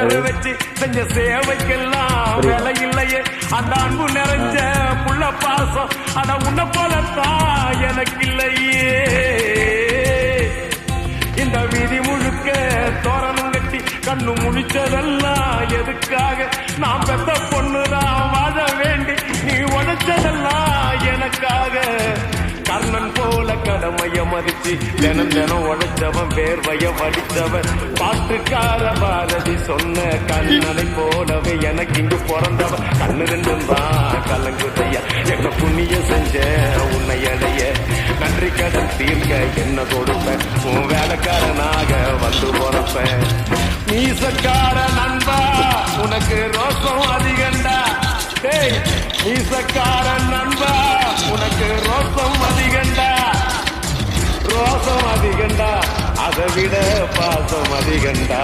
அக்கறை வச்சு செஞ்ச சேவைக்கெல்லாம் வேலை இல்லையே அந்த அன்பு நிறைஞ்ச புள்ள பாசம் அட உன்ன போலத்தான் எனக்கு இல்லையே இந்த வீதி முழுக்க தோரணம் கட்டி கண்ணு முழிச்சதெல்லாம் எதுக்காக நாம் பெத்த பொண்ணுதான் வாழ வேண்டி நீ உழைச்சதெல்லாம் எனக்காக கர்ணன் போல கடமைய மதிச்சு தினம் தினம் உழைச்சவன் வேர்வைய வடிச்சவன் பாட்டுக்கார பாரதி சொன்ன கண்ணனை போலவே எனக்கு இங்கு பிறந்தவன் கண்ணு ரெண்டும் தான் கலங்குதையா எங்க புண்ணிய செஞ்ச உன்னை அடைய நன்றி கடன் தீர்க்க என்ன கொடுப்பேன் உன் வேலைக்காரனாக வந்து போறப்பேன் மீசக்கார நண்பா உனக்கு ரோசம் அதிகண்டா மீசக்கார நண்பா உனக்கு ரோசம் அதிகண்டா அதை விட பாசம் அதிகண்டா